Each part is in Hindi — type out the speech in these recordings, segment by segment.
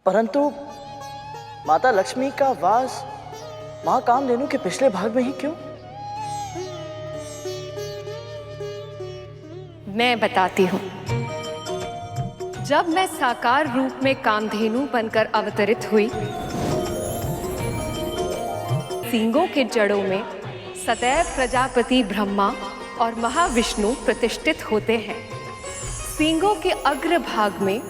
परंतु माता लक्ष्मी का वास मां कामधेनु के पिछले भाग में ही क्यों? मैं बताती हूँ। जब मैं साकार रूप में कामधेनु बनकर अवतरित हुई, सींगों के जड़ों में सदैव प्रजापति ब्रह्मा और महाविष्णु प्रतिष्ठित होते हैं। सींगों के अग्र भाग में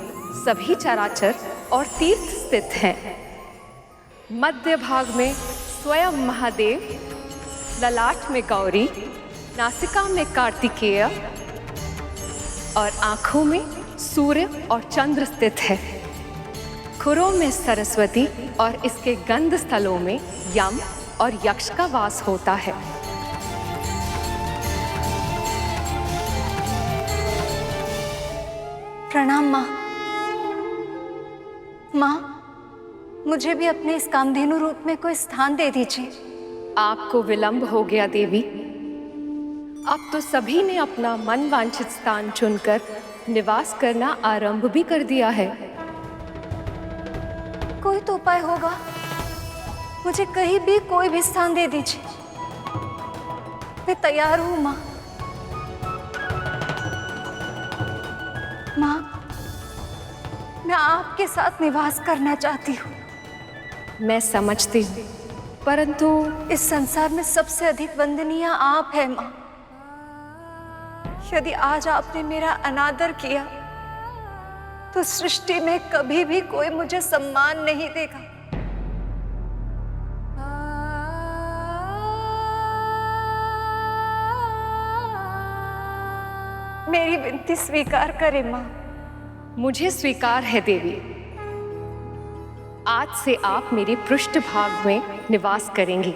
सभी चराचर और तीर्थ स्थित हैं। मध्य भाग में स्वयं महादेव, ललाट में गौरी, नासिका में कार्तिकेय और आंखों में सूर्य और चंद्र स्थित है। खुरों में सरस्वती और इसके गंध स्थलों में यम और यक्ष का वास होता है। प्रणाम माँ। माँ, मुझे भी अपने इस कामधेनु रूप में कोई स्थान दे दीजिए। आपको विलंब हो गया देवी। अब तो सभी ने अपना मन वांछित स्थान चुनकर निवास करना आरंभ भी कर दिया है। कोई तो उपाय होगा, मुझे कहीं भी कोई भी स्थान दे दीजिए। मैं तैयार हूँ माँ। माँ, मैं आपके साथ निवास करना चाहती हूँ। मैं समझती हूँ, परंतु इस संसार में सबसे अधिक वंदनीय आप हैं माँ। यदि आज आपने मेरा अनादर किया तो सृष्टि में कभी भी कोई मुझे सम्मान नहीं देगा। मेरी विनती स्वीकार करें माँ। मुझे स्वीकार है देवी। आज से आप मेरे पृष्ठभाग में निवास करेंगी।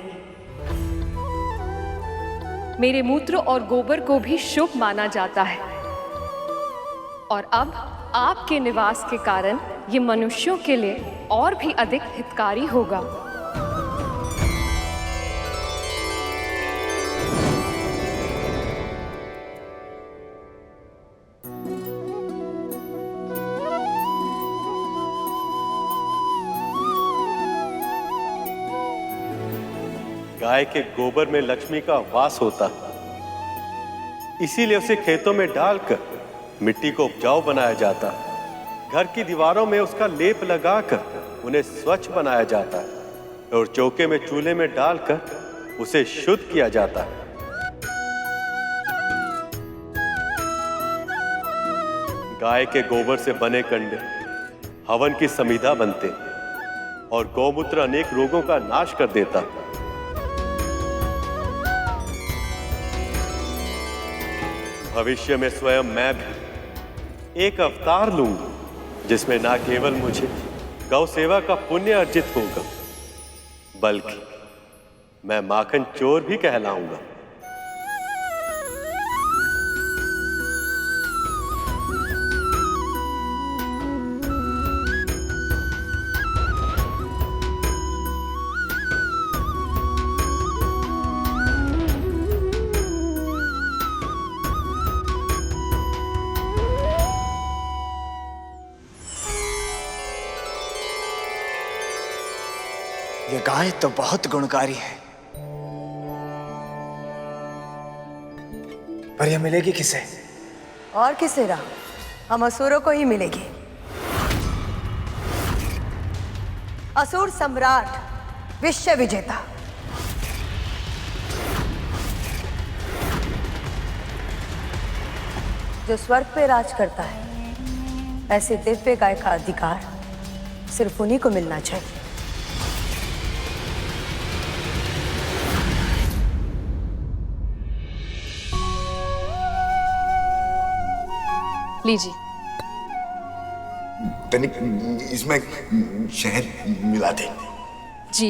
मेरे मूत्र और गोबर को भी शुभ माना जाता है और अब आपके निवास के कारण ये मनुष्यों के लिए और भी अधिक हितकारी होगा। गाय के गोबर में लक्ष्मी का वास होता, इसीलिए उसे खेतों में डालकर मिट्टी को उपजाऊ बनाया जाता। घर की दीवारों में उसका लेप लगाकर उन्हें स्वच्छ बनाया जाता है और चौके में चूल्हे में डालकर उसे शुद्ध किया जाता है। गाय के गोबर से बने कंडे हवन की समिधा बनते और गौमूत्र अनेक रोगों का नाश कर देता। भविष्य में स्वयं मैं भी एक अवतार लूंगा जिसमें ना केवल मुझे गौ सेवा का पुण्य अर्जित होगा, बल्कि मैं माखन चोर भी कहलाऊंगा। ये गाय तो बहुत गुणकारी है, पर यह मिलेगी किसे? और किसे रहा, हम असुरों को ही मिलेगी। असुर सम्राट, विश्व विजेता। जो स्वर्ग पे राज करता है, ऐसे दिव्य गाय का अधिकार सिर्फ उन्हीं को मिलना चाहिए। लीजिए। तनिक इसमें शहद मिला दे। जी।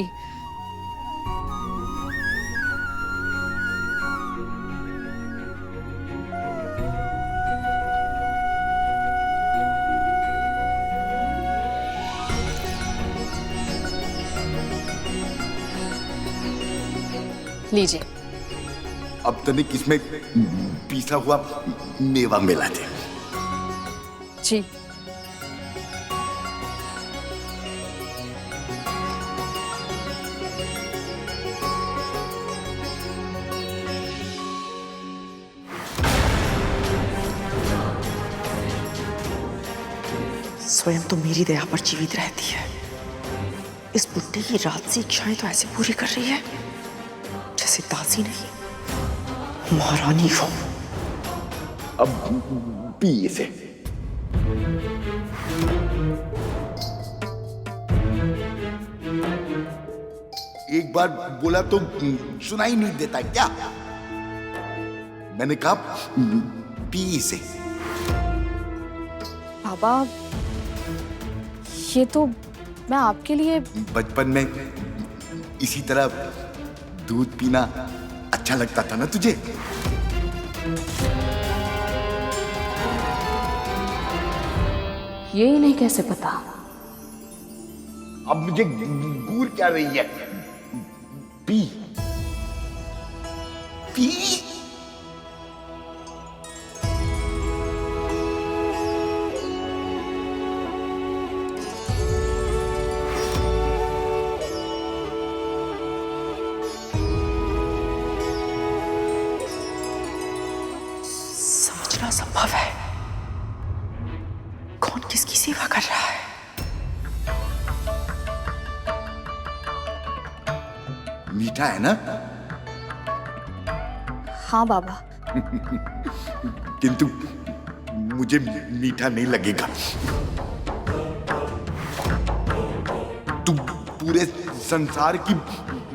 लीजिए। अब तनिक इसमें पीसा हुआ मेवा मिला दे। जी। स्वयं तो मेरी दया पर जीवित रहती है। इस बुड्ढे की राजसी इच्छाएं तो ऐसे पूरी कर रही है जैसे दासी नहीं महारानी हो। अब पी इसे। एक बार बोला तो सुनाई नहीं देता क्या? मैंने कहा पी इसे। बाबा, ये तो मैं आपके लिए। बचपन में इसी तरह दूध पीना अच्छा लगता था ना तुझे? ये इन्हें कैसे पता? अब मुझे घूर क्या रही है? P P. समझना संभव है कौन किसकी सेवा कर रहा है। मीठा है ना? हाँ बाबा। किंतु मुझे मीठा नहीं लगेगा। तू पूरे संसार की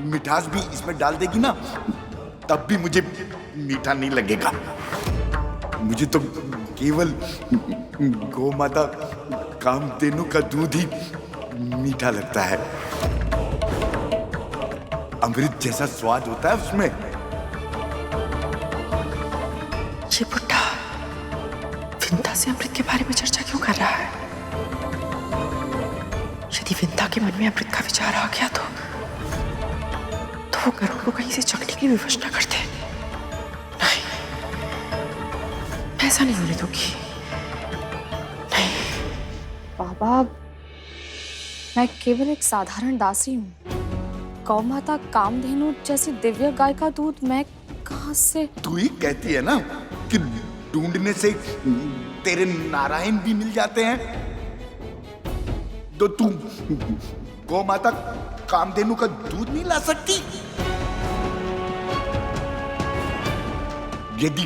मिठास भी इसमें डाल देगी ना, तब भी मुझे मीठा नहीं लगेगा। मुझे तो केवल गौ माता कामधेनु का दूध ही मीठा लगता है। अमृत जैसा स्वाद होता है उसमें। ये बुड्ढा विंता से अमृत के बारे में चर्चा क्यों कर रहा है? यदि विंता के मन में अमृत का विचार आ गया तो वो गरुड़ को कहीं से चखने की विवश न करते। नहीं, ऐसा नहीं होने दूंगी। नहीं बाबा, मैं केवल एक साधारण दासी हूँ। गौ माता कामधेनु जैसी दिव्य गाय का दूध मैं कहाँ से? तू ही कहती है ना कि ढूंढने से तेरे नारायण भी मिल जाते हैं, तो तू गौ माता कामधेनु का दूध नहीं ला सकती? यदि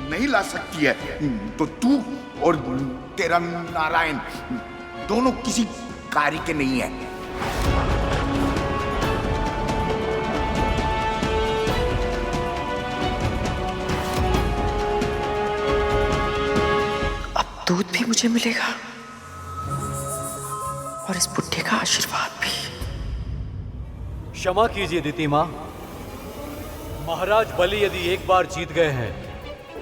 नहीं ला सकती है तो तू और तेरा नारायण दोनों किसी कार्य के नहीं है। दूध भी मुझे मिलेगा और इस बुड्ढे का आशीर्वाद भी। क्षमा कीजिए दीति मां, महाराज बलि यदि एक बार जीत गए हैं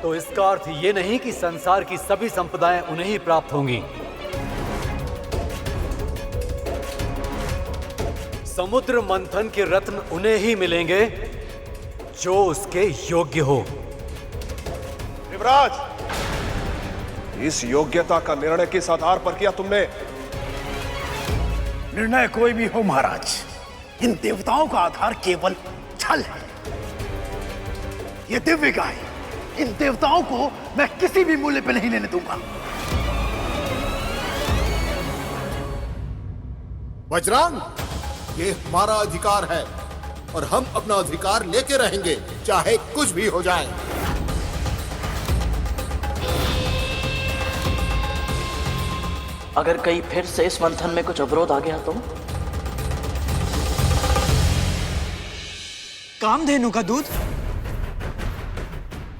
तो इसका अर्थ ये नहीं कि संसार की सभी संपदाएं उन्हें ही प्राप्त होंगी। समुद्र मंथन के रत्न उन्हें ही मिलेंगे जो उसके योग्य हो। युवराज, इस योग्यता का निर्णय किस आधार पर किया तुमने? निर्णय कोई भी हो महाराज, इन देवताओं का आधार केवल छल है। ये दिव्य गाय इन देवताओं को मैं किसी भी मूल्य पर नहीं लेने दूंगा। बजरंग, ये हमारा अधिकार है और हम अपना अधिकार लेके रहेंगे, चाहे कुछ भी हो जाए। अगर कहीं फिर से इस मंथन में कुछ अवरोध आ गया तो? कामधेनु का दूध?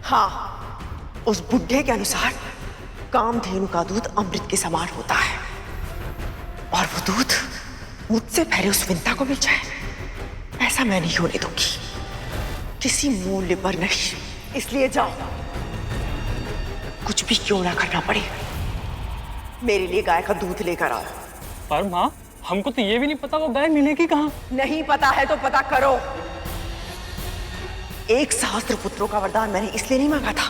हाँ, उस बुड्ढे के अनुसार कामधेनु का दूध अमृत के समान होता है और वो दूध मुझसे पहले उस विंता को मिल जाए, ऐसा मैं नहीं होने दूंगी, किसी मूल्य पर नहीं। इसलिए जाओ, कुछ भी क्यों ना करना पड़े, मेरे लिए गाय का दूध लेकर आओ। पर माँ, हमको तो ये भी नहीं पता वो गाय मिलेगी कहाँ। नहीं पता है तो पता करो। एक सहस्त्र पुत्रों का वरदान मैंने इसलिए नहीं मांगा था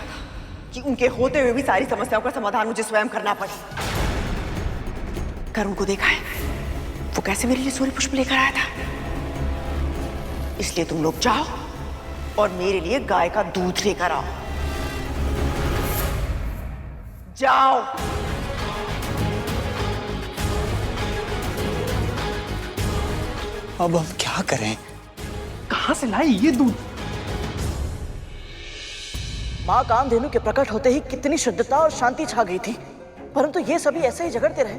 कि उनके होते हुए भी सारी समस्याओं का समाधान मुझे स्वयं करना पड़े। करुण को देखा है, वो कैसे मेरे लिए सूर्य पुष्प लेकर आया था। इसलिए तुम लोग जाओ और मेरे लिए गाय का दूध लेकर आओ। जाओ। अब हम क्या करें? कहाँ से लाई ये दूध? माँ कामधेनु के प्रकट होते ही कितनी शुद्धता और शांति छा गई थी, परंतु ये सभी ऐसे ही झगड़ते रहे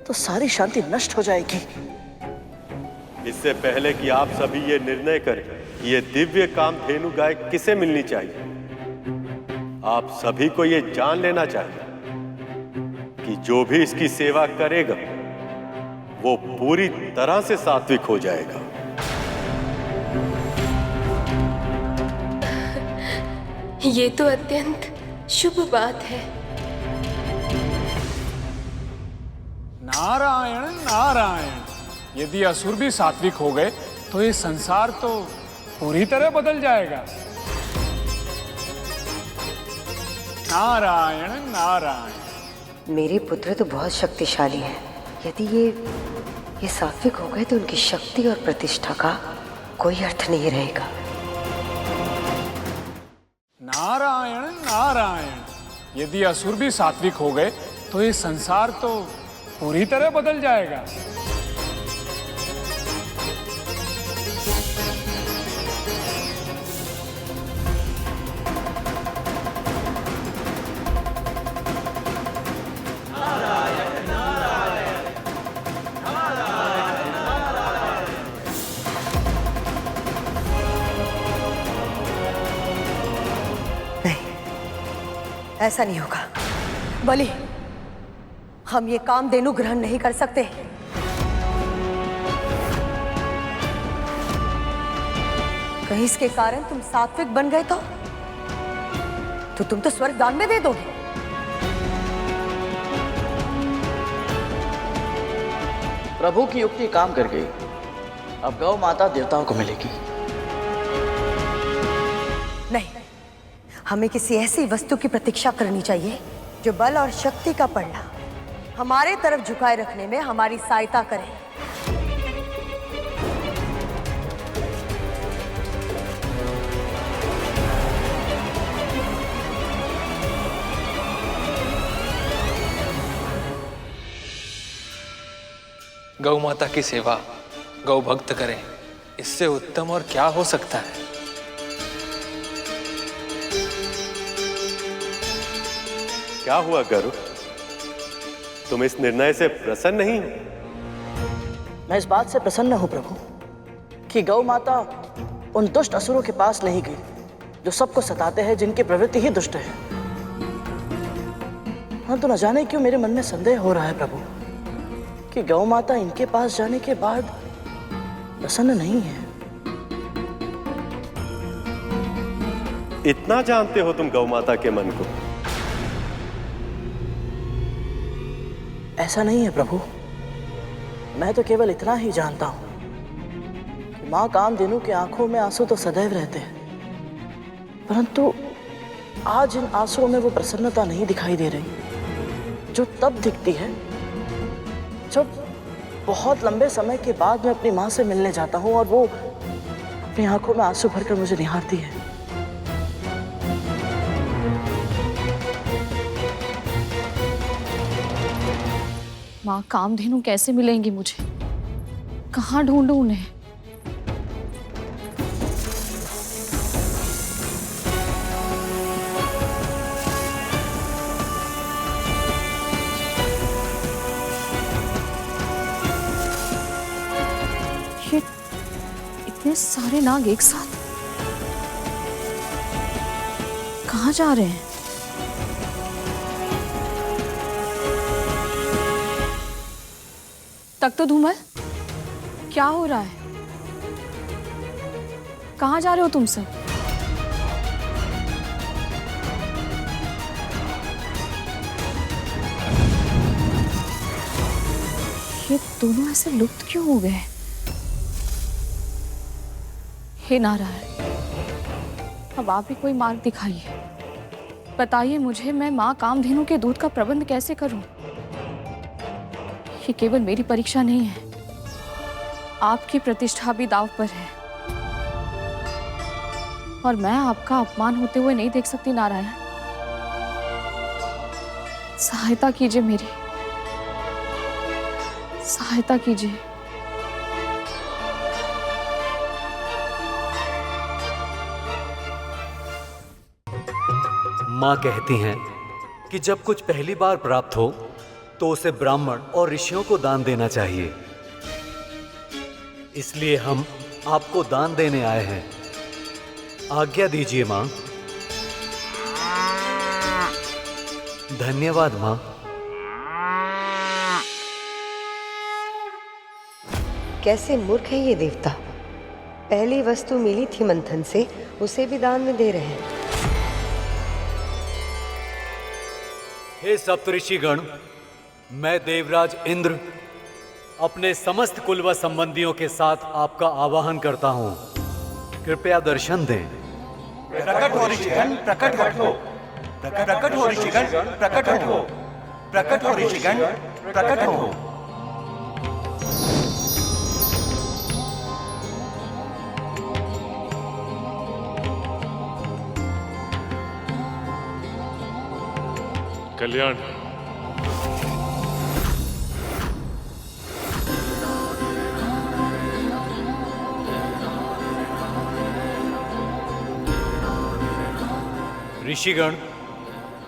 तो सारी शांति नष्ट हो जाएगी। इससे पहले कि आप सभी ये निर्णय करें कि ये दिव्य कामधेनु गाय किसे मिलनी चाहिए, आप सभी को ये जान लेना चाहिए कि जो भी इसकी सेवा करेगा वो पूरी तरह से सात्विक हो जाएगा। ये तो अत्यंत शुभ बात है। नारायण नारायण, यदि असुर भी सात्विक हो गए तो ये संसार तो पूरी तरह बदल जाएगा। नारायण नारायण। मेरे पुत्र तो बहुत शक्तिशाली हैं। यदि ये सात्विक हो गए तो उनकी शक्ति और प्रतिष्ठा का कोई अर्थ नहीं रहेगा। नारायण नारायण, यदि असुर भी सात्विक हो गए तो ये संसार तो पूरी तरह बदल जाएगा। ऐसा नहीं होगा बलि, हम ये कामधेनु ग्रहण नहीं कर सकते। कहीं इसके कारण तुम सात्विक बन गए तो तुम तो स्वर्ग दान में दे दोगे। प्रभु की युक्ति काम कर गई, अब गौ माता देवताओं को मिलेगी। नहीं, हमें किसी ऐसी वस्तु की प्रतीक्षा करनी चाहिए जो बल और शक्ति का पलड़ा हमारे तरफ झुकाए रखने में हमारी सहायता करे। गौ माता की सेवा गौ भक्त करें, इससे उत्तम और क्या हो सकता है। क्या हुआ गरुड़, तुम इस निर्णय से प्रसन्न नहीं हो? मैं इस बात से प्रसन्न हूं प्रभु कि गौ माता उन दुष्ट असुरों के पास नहीं गई जो सबको सताते हैं, जिनकी प्रवृत्ति ही दुष्ट है। हाँ, तो न जाने क्यों मेरे मन में संदेह हो रहा है प्रभु कि गौ माता इनके पास जाने के बाद प्रसन्न नहीं है। इतना जानते हो तुम गौ माता के मन को? ऐसा नहीं है प्रभु, मैं तो केवल इतना ही जानता हूं कि मां कामधेनु की आंखों में आंसू तो सदैव रहते हैं, परंतु आज इन आंसुओं में वो प्रसन्नता नहीं दिखाई दे रही जो तब दिखती है जब बहुत लंबे समय के बाद मैं अपनी मां से मिलने जाता हूं और वो अपनी आंखों में आंसू भरकर मुझे निहारती है। माँ कामधेनु कैसे मिलेंगी मुझे? कहाँ ढूंढूं उन्हें? ये इतने सारे नाग एक साथ कहाँ जा रहे हैं? तक तो धूमल, क्या हो रहा है? कहाँ जा रहे हो तुम सब? ये दोनों ऐसे लुप्त क्यों हो गए? हे नारायण, अब आप ही कोई मार्ग दिखाइए, बताइए मुझे, मैं माँ कामधेनु के दूध का प्रबंध कैसे करूं? ये केवल मेरी परीक्षा नहीं है, आपकी प्रतिष्ठा भी दांव पर है और मैं आपका अपमान होते हुए नहीं देख सकती। नारायण, सहायता कीजिए, मेरी सहायता कीजिए। माँ कहती हैं कि जब कुछ पहली बार प्राप्त हो तो उसे ब्राह्मण और ऋषियों को दान देना चाहिए। इसलिए हम आपको दान देने आए हैं। आज्ञा दीजिए माँ। धन्यवाद माँ। कैसे मूर्ख है ये देवता, पहली वस्तु मिली थी मंथन से, उसे भी दान में दे रहे हैं। हे सप्तऋषिगण, मैं देवराज इंद्र अपने समस्त कुल व संबंधियों के साथ आपका आवाहन करता हूँ। कृपया दर्शन दें। प्रकट हो ऋषिगण, प्रकट हो। प्रकट हो ऋषिगण, प्रकट हो। प्रकट हो ऋषिगण, प्रकट हो। कल्याण। ऋषिगण,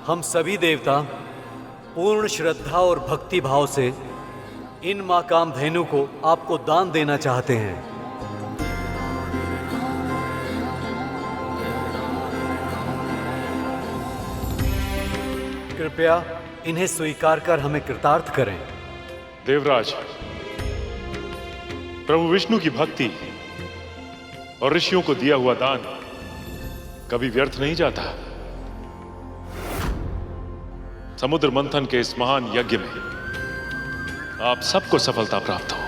हम सभी देवता पूर्ण श्रद्धा और भक्ति भाव से इन मां कामधेनु को आपको दान देना चाहते हैं। कृपया इन्हें स्वीकार कर हमें कृतार्थ करें। देवराज, प्रभु विष्णु की भक्ति और ऋषियों को दिया हुआ दान कभी व्यर्थ नहीं जाता। समुद्र मंथन के इस महान यज्ञ में आप सबको सफलता प्राप्त हो।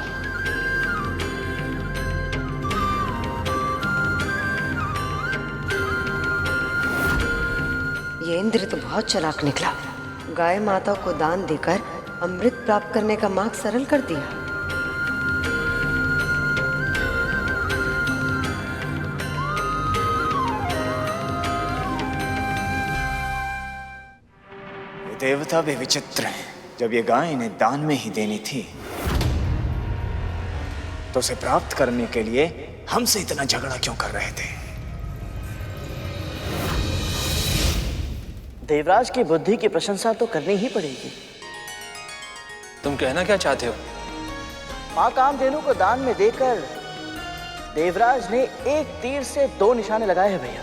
ये इंद्र तो बहुत चालाक निकला, गाय माता को दान देकर अमृत प्राप्त करने का मार्ग सरल कर दिया। ये देवता भी विचित्र हैं। जब ये गाय इन्हें दान में ही देनी थी तो उसे प्राप्त करने के लिए हमसे इतना झगड़ा क्यों कर रहे थे? देवराज की बुद्धि की प्रशंसा तो करनी ही पड़ेगी। तुम कहना क्या चाहते हो? मां कामधेनु को दान में देकर देवराज ने एक तीर से 2 निशाने लगाए हैं भैया।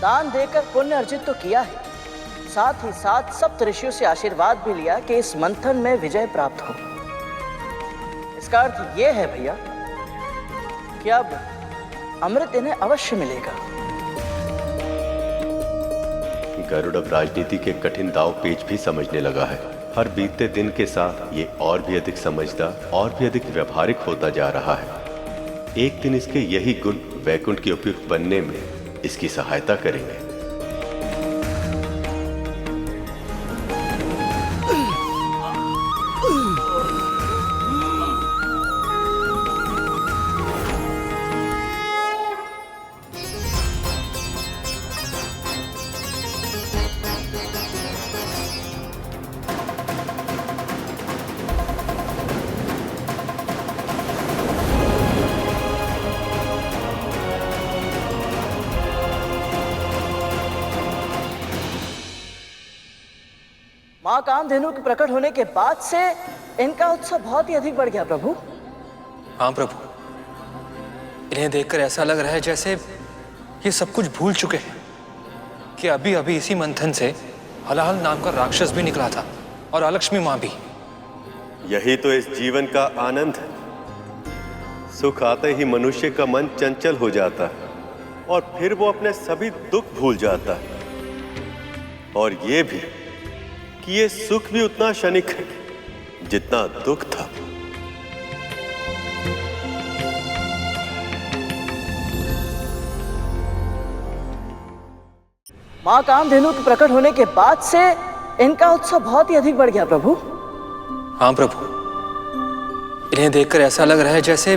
दान देकर पुण्य अर्जित तो किया है, साथ ही साथ सप्त ऋषियों से आशीर्वाद भी लिया कि इस मंथन में विजय प्राप्त हो। इसका अर्थ यह है भैया कि अब अमृत इन्हें अवश्य मिलेगा। गरुड़ अब राजनीति के कठिन दाव पेच भी समझने लगा है। हर बीतते दिन के साथ ये और भी अधिक समझदार और भी अधिक व्यवहारिक होता जा रहा है। एक दिन इसके यही गुण वैकुंठ के उपयुक्त बनने में इसकी सहायता करेंगे। मां कामधेनु के प्रकट होने के बाद से इनका उत्साह बहुत ही अधिक बढ़ गया प्रभु। हाँ प्रभु, इन्हें देखकर ऐसा लग रहा है जैसे ये सब कुछ भूल चुके हैं कि अभी अभी इसी मंथन से हलाहल नाम का राक्षस भी निकला था और अलक्ष्मी मां भी। यही तो इस जीवन का आनंद है। सुख आते ही मनुष्य का मन चंचल हो जाता है और फिर वो अपने सभी दुख भूल जाता है। और ये भी कि ये सुख भी उतना क्षणिक है जितना दुख था। मां कामधेनु के प्रकट होने के बाद से इनका उत्साह बहुत ही अधिक बढ़ गया प्रभु। हाँ प्रभु, इन्हें देखकर ऐसा लग रहा है जैसे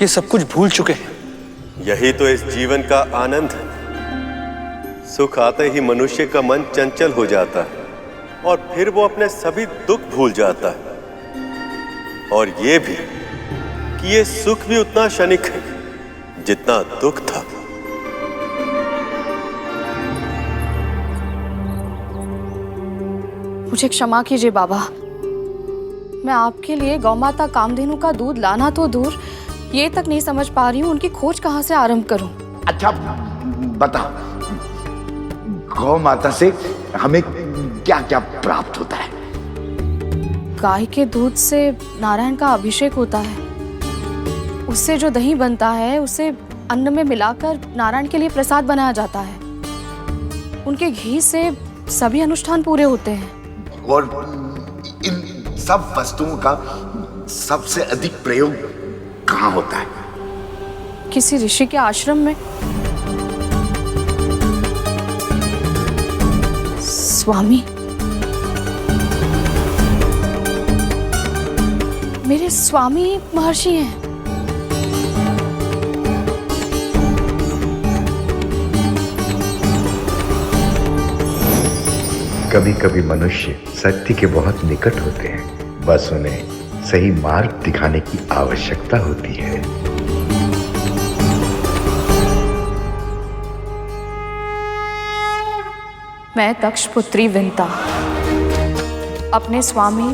ये सब कुछ भूल चुके हैं। यही तो इस जीवन का आनंद है। सुख आते ही मनुष्य का मन चंचल हो जाता है और फिर वो अपने सभी दुख भूल जाता है। और ये भी कि ये सुख भी उतना क्षणिक है जितना दुख था। मुझे क्षमा कीजिए बाबा। मैं आपके लिए गौमाता कामधेनु का दूध लाना तो दूर, ये तक नहीं समझ पा रही हूँ उनकी खोज कहाँ से आरंभ करूं। अच्छा बता, गौ माता से हमें क्या क्या प्राप्त होता है? गाय के दूध से नारायण का अभिषेक होता है। उससे जो दही बनता है उसे अन्न में मिलाकर नारायण के लिए प्रसाद बनाया जाता है। उनके घी से सभी अनुष्ठान पूरे होते हैं। और इन सब वस्तुओं का सबसे अधिक प्रयोग कहाँ होता है? किसी ऋषि के आश्रम में। स्वामी, मेरे स्वामी महर्षि हैं। कभी कभी मनुष्य सत्य के बहुत निकट होते हैं, बस उन्हें सही मार्ग दिखाने की आवश्यकता होती है। मैं दक्ष पुत्री विंता अपने स्वामी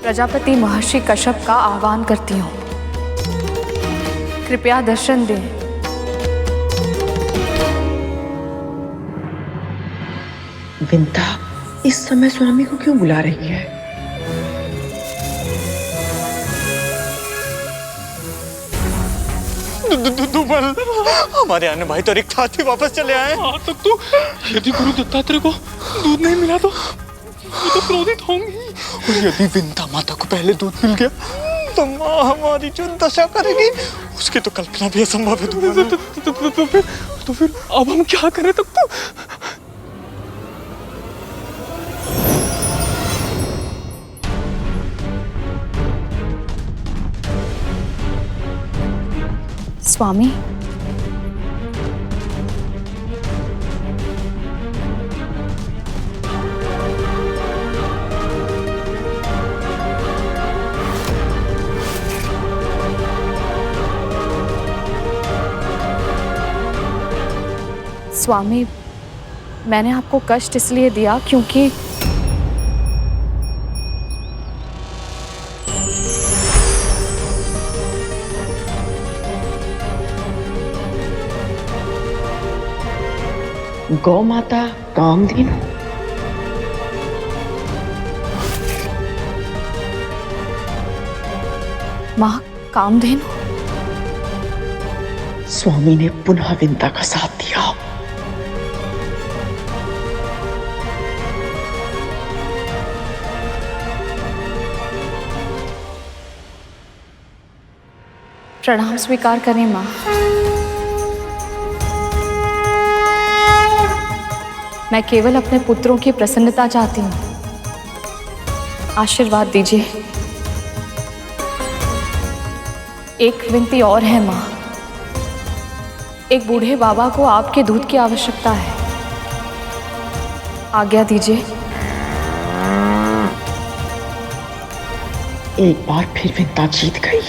प्रजापति महर्षि कश्यप का आह्वान करती हूँ। कृपया दर्शन दें। विंता इस समय स्वामी को क्यों बुला रही है? दुबल, हमारे आने भाई तो रिक्त हाथ ही वापस चले आए। तब तो यदि गुरु दत्तात्रेय को दूध नहीं मिला तो वो तो क्रोधित होंगी। और यदि विंता माता को पहले दूध मिल गया तो माँ हमारी जो दशा करेगी उसकी तो कल्पना भी असंभव है। तो फिर अब हम क्या करें? तब तो स्वामी, स्वामी, मैंने आपको कष्ट इसलिए दिया क्योंकि गौ माता कामधेनु। माँ कामधेनु। स्वामी ने पुनः विंता का साथ दिया। प्रणाम स्वीकार करें माँ। मैं केवल अपने पुत्रों की प्रसन्नता चाहती हूँ। आशीर्वाद दीजिए। एक विनती और है माँ। एक बूढ़े बाबा को आपके दूध की आवश्यकता है। आज्ञा दीजिए। एक बार फिर विंता जीत गई।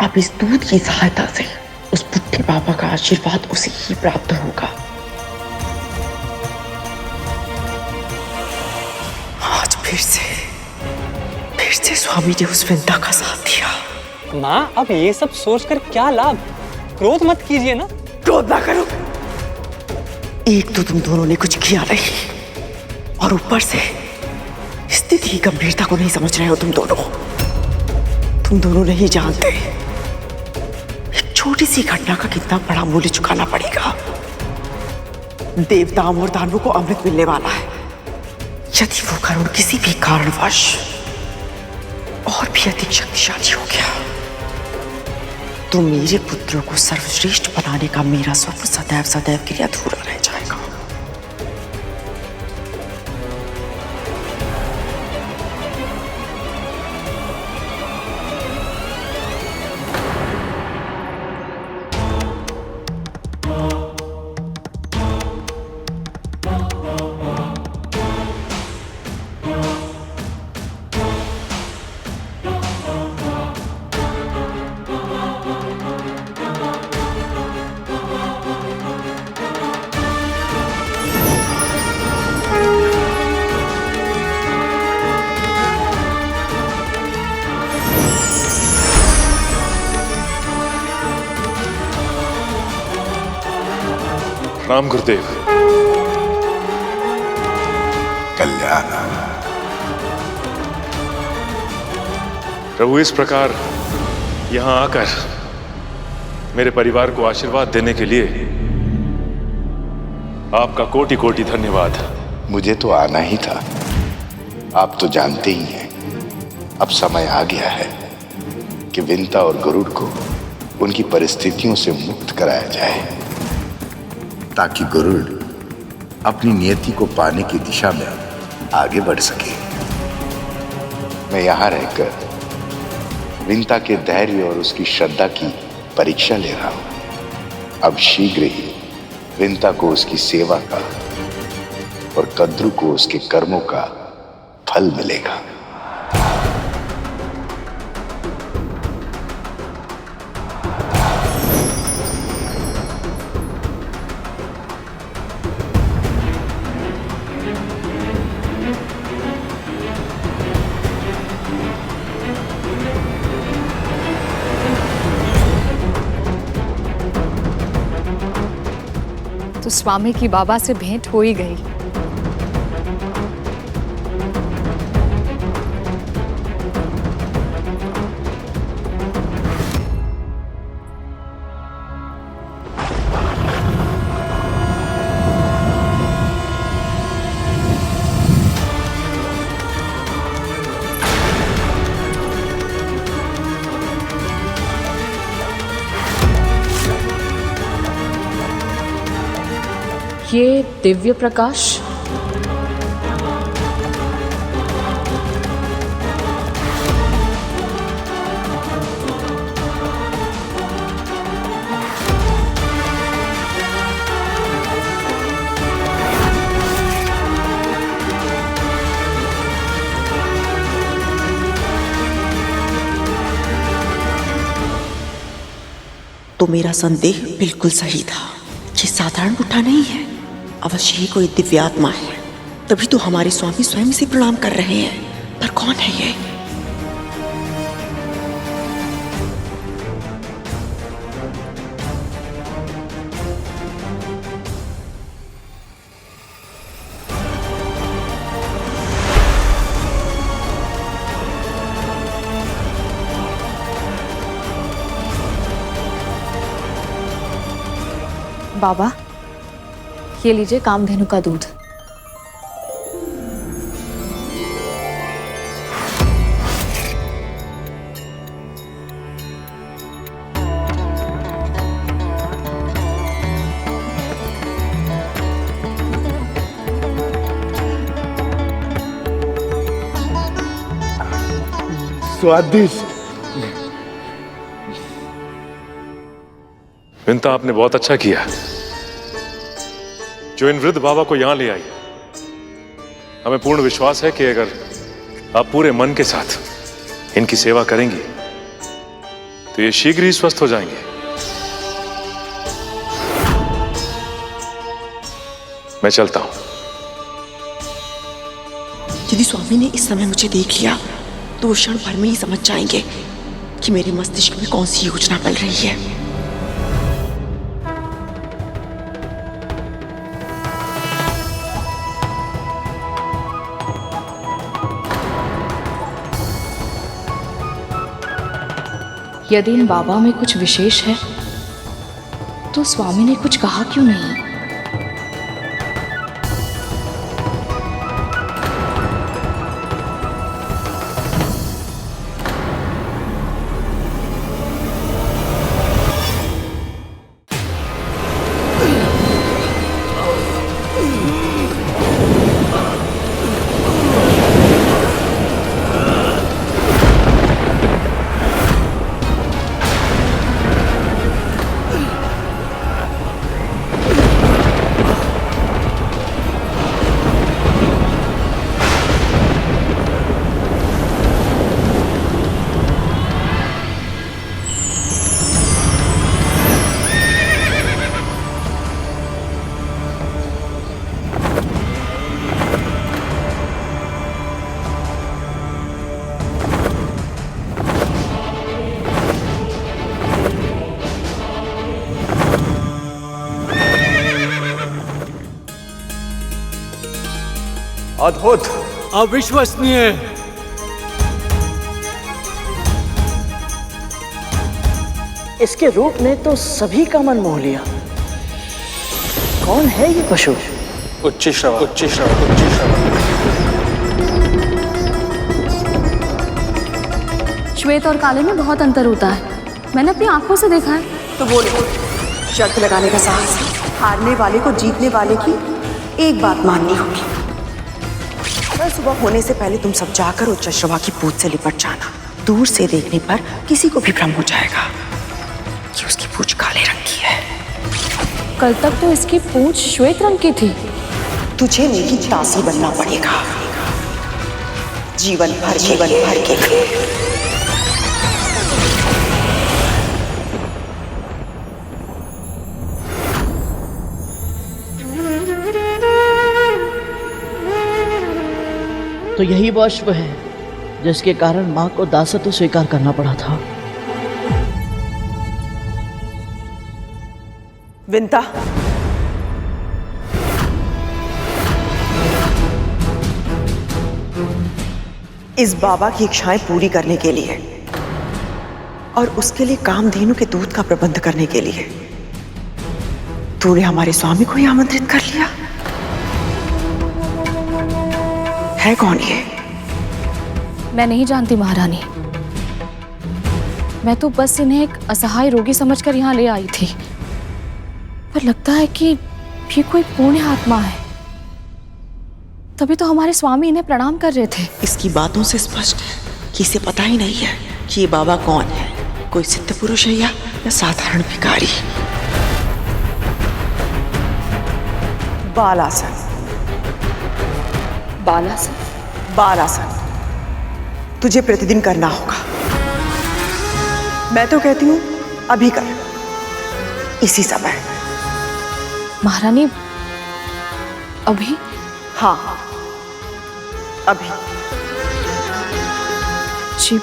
अब इस दूध की सहायता से उस बुढ़े बाबा का आशीर्वाद उसे ही प्राप्त होगा। आज फिर से स्वामी ने उस विंता का साथ दिया। माँ, अब ये सब सोचकर क्या लाभ? क्रोध मत कीजिए ना। क्रोध ना करो। एक तो तुम दोनों ने कुछ किया नहीं और ऊपर से स्थिति की गंभीरता को नहीं समझ रहे हो। तुम दोनों नहीं जानते एक छोटी सी घटना का कितना बड़ा मूल्य चुकाना पड़ेगा। देवताओं और दानवों को अमृत मिलने वाला है। यदि वो करुण किसी भी कारणवश और भी अधिक शक्तिशाली हो गया तो मेरे पुत्रों को सर्वश्रेष्ठ बनाने का मेरा स्वप्न सदैव सदैव के लिए अधूरा रह जाएगा। प्रणाम गुरुदेव। कल्याण। प्रभु, इस प्रकार यहां आकर मेरे परिवार को आशीर्वाद देने के लिए आपका कोटि कोटि धन्यवाद। मुझे तो आना ही था। आप तो जानते ही हैं, अब समय आ गया है कि विंता और गरुड़ को उनकी परिस्थितियों से मुक्त कराया जाए, ताकि गरुड़ अपनी नियति को पाने की दिशा में आगे बढ़ सके। मैं यहां रहकर विंता के धैर्य और उसकी श्रद्धा की परीक्षा ले रहा हूं। अब शीघ्र ही विंता को उसकी सेवा का और कद्रु को उसके कर्मों का फल मिलेगा। तो स्वामी की बाबा से भेंट हो ही गई। ये दिव्य प्रकाश तो मेरा संदेह बिल्कुल सही था। ये साधारण बुड्ढा नहीं है, अवश्य ही कोई दिव्यात्मा है। तभी तो हमारे स्वामी स्वयं से प्रणाम कर रहे हैं। पर कौन है ये? बाबा, ये लीजिए कामधेनु का दूध। स्वादिष्ट। विंता, आपने बहुत अच्छा किया जो इन वृद्ध बाबा को यहां ले आई। हमें पूर्ण विश्वास है कि अगर आप पूरे मन के साथ इनकी सेवा करेंगी तो ये शीघ्र ही स्वस्थ हो जाएंगे। मैं चलता हूं। यदि स्वामी ने इस समय मुझे देख लिया तो वो क्षण भर में ही समझ जाएंगे कि मेरे मस्तिष्क में कौन सी योजना चल रही है। यदि इन बाबा में कुछ विशेष है तो स्वामी ने कुछ कहा क्यों नहीं? अद्भुत, अविश्वसनीय। इसके रूप ने तो सभी का मन मोह लिया। कौन है ये पशु? उच्चश्रवा, उच्चश्रवा, उच्चश्रवा। श्वेत और काले में बहुत अंतर होता है, मैंने अपनी आंखों से देखा है। तो बोलो, शर्त लगाने का साहस है। हारने वाले को जीतने वाले की एक बात माननी होगी। कल सुबह होने से पहले तुम सब जाकर उच्चश्रवा की पूंछ से लिपट जाना। दूर से देखने पर किसी को भी भ्रम हो जाएगा कि उसकी पूंछ काले रंग की है। कल तक तो इसकी पूंछ श्वेत रंग की थी। तुझे मेरी दासी बनना पड़ेगा, जीवन भर के लिए। तो यही वो अश्व है जिसके कारण मां को दासत्व स्वीकार करना पड़ा था। विंता, इस बाबा की इच्छाएं पूरी करने के लिए और उसके लिए कामधेनु के दूध का प्रबंध करने के लिए तूने हमारे स्वामी को ही आमंत्रित कर लिया। है कौन ये? मैं नहीं जानती महारानी, मैं तो बस इन्हें एक असहाय रोगी समझकर यहाँ ले आई थी, पर लगता है कि ये कोई पुण्य आत्मा है। तभी तो हमारे स्वामी इन्हें प्रणाम कर रहे थे। इसकी बातों से स्पष्ट है कि इसे पता ही नहीं है कि ये बाबा कौन है, कोई सिद्ध पुरुष है या साधारण भिखारी। बालासन, बालासन, बालासन तुझे प्रतिदिन करना होगा। मैं तो कहती हूं अभी कर, इसी समय। महारानी अभी? हाँ अभी। जी।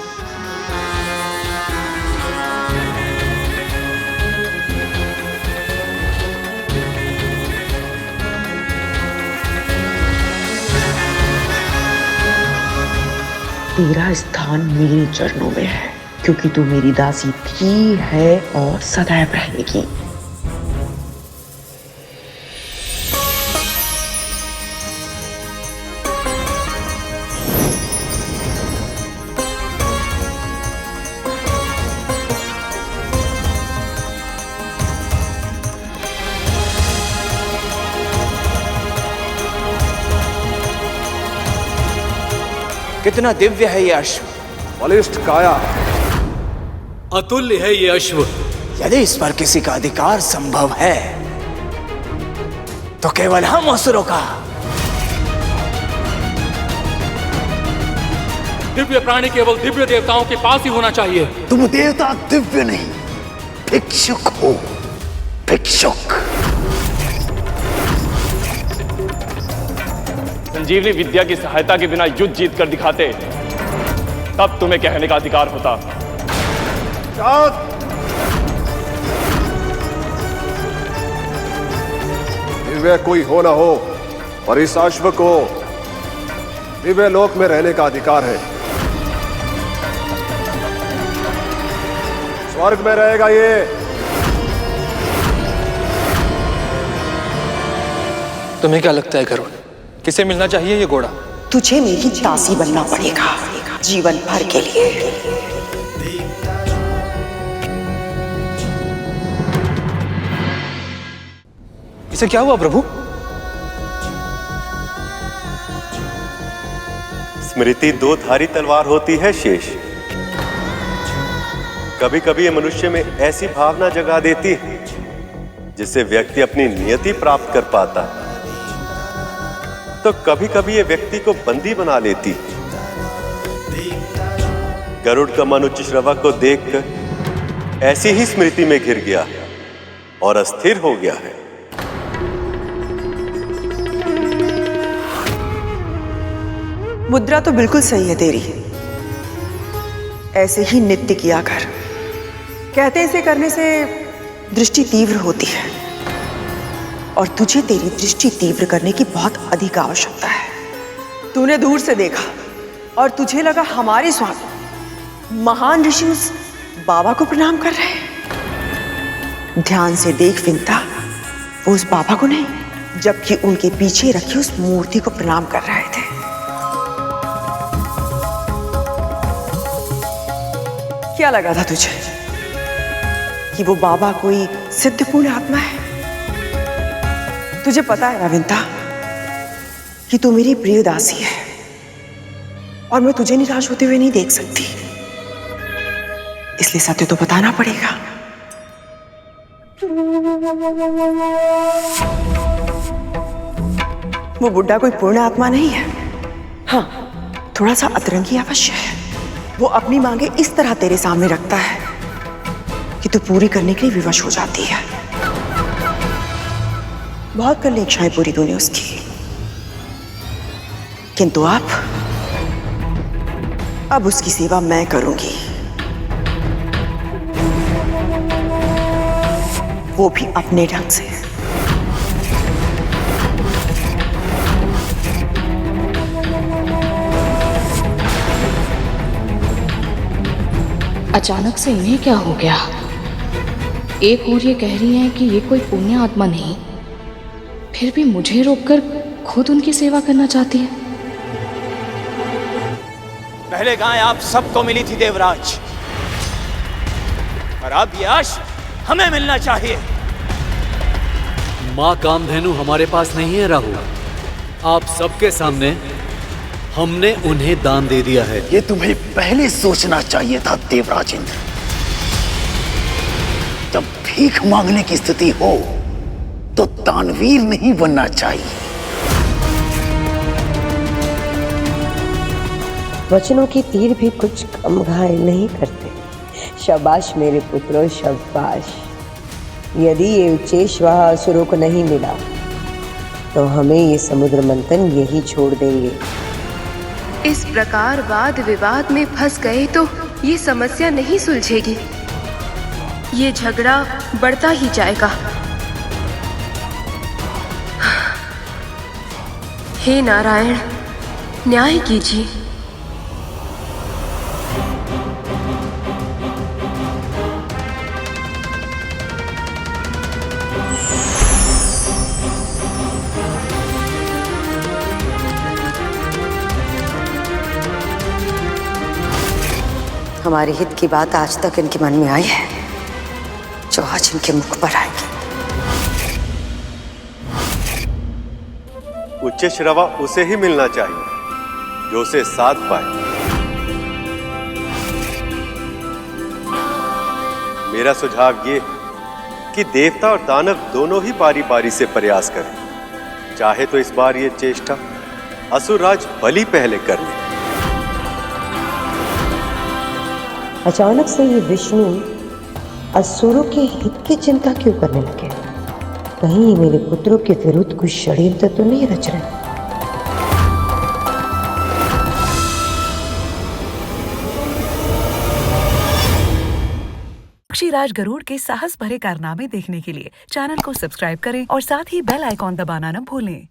तेरा स्थान मेरे चरणों में है, क्योंकि तू मेरी दासी थी, है और सदैव रहेगी। कितना दिव्य है ये अश्व, बलिष्ठ काया। अतुल्य है ये अश्व। यदि इस पर किसी का अधिकार संभव है तो केवल हम असुरों का। दिव्य प्राणी केवल दिव्य देवताओं के पास ही होना चाहिए। तुम देवता दिव्य नहीं, भिक्षुक हो, भिक्षुक। संजीवनी विद्या की सहायता के बिना युद्ध जीत कर दिखाते, तब तुम्हें कहने का अधिकार होता। दिव्य कोई हो ना हो, और इस अश्व को दिव्य लोक में रहने का अधिकार है। स्वर्ग में रहेगा ये। तुम्हें क्या लगता है गरुड़, किसे मिलना चाहिए ये घोड़ा? तुझे मेरी दासी बनना पड़ेगा, जीवन भर के लिए। इसे क्या हुआ प्रभु? स्मृति दो धारी तलवार होती है शेष। कभी कभी ये मनुष्य में ऐसी भावना जगा देती है जिससे व्यक्ति अपनी नियति प्राप्त कर पाता है, तो कभी कभी ये व्यक्ति को बंदी बना लेती। गरुड़ का मन उच्चश्रवा को देखकर ऐसी ही स्मृति में घिर गया और अस्थिर हो गया है। मुद्रा तो बिल्कुल सही है तेरी। ऐसे ही नित्य किया कर। कहते इसे करने से दृष्टि तीव्र होती है, और तुझे तेरी दृष्टि तीव्र करने की बहुत अधिक आवश्यकता है। तूने दूर से देखा और तुझे लगा हमारे स्वामी महान ऋषि उस बाबा को प्रणाम कर रहे हैं। ध्यान से देख विंता, वो उस बाबा को नहीं, जबकि उनके पीछे रखी उस मूर्ति को प्रणाम कर रहे थे। क्या लगा था तुझे कि वो बाबा कोई सिद्धपूर्ण आत्मा है? तुझे पता है ना विंता कि तू मेरी प्रिय दासी है और मैं तुझे निराश होते हुए नहीं देख सकती, इसलिए सत्य तो बताना पड़ेगा। वो बुड्ढा कोई पूर्ण आत्मा नहीं है। हाँ, थोड़ा सा अतरंगी अवश्य है। वो अपनी मांगे इस तरह तेरे सामने रखता है कि तू पूरी करने के लिए विवश हो जाती है। बहुत कर ली इच्छाएं पूरी तूने उसकी, किंतु अब उसकी सेवा मैं करूंगी, वो भी अपने ढंग से। अचानक से इन्हें क्या हो गया? एक ओर ये कह रही हैं कि ये कोई पुण्य आत्मा नहीं, फिर भी मुझे रोककर खुद उनकी सेवा करना चाहती है। पहले गाय आप सबको मिली थी देवराज, और अब ये यश हमें मिलना चाहिए। माँ कामधेनु हमारे पास नहीं है राहुल, आप सबके सामने हमने उन्हें दान दे दिया है। ये तुम्हें पहले सोचना चाहिए था देवराज इंद्र। जब भीख मांगने की स्थिति हो तो दानवीर नहीं बनना चाहिए। वचनों के तीर भी कुछ कम घायल नहीं करते। शाबाश मेरे पुत्रों, शाबाश। यदि ये उच्चेश वह असुरों को नहीं मिला तो हमें ये समुद्र मंथन यही छोड़ देंगे। इस प्रकार वाद विवाद में फंस गए तो ये समस्या नहीं सुलझेगी, ये झगड़ा बढ़ता ही जाएगा। हे नारायण, न्याय कीजिए। हमारे हित की बात आज तक इनके मन में आई है, जो आज इनके मुख पर आएगी। उच्च श्रवा उसे ही मिलना चाहिए जो उसे साध पाए। मेरा सुझाव ये कि देवता और दानव दोनों ही बारी बारी से प्रयास करें। चाहे तो इस बार ये चेष्टा असुरराज बलि पहले कर ले। अचानक से ये विष्णु असुरों के हित की चिंता क्यों करने लगे? कहीं मेरे पुत्रों के विरुद्ध कुछ षड्यंत्र तो नहीं रच रहे? पक्षीराज गरुड़ के साहस भरे कारनामे देखने के लिए चैनल को सब्सक्राइब करें और साथ ही बेल आइकॉन दबाना न भूलें।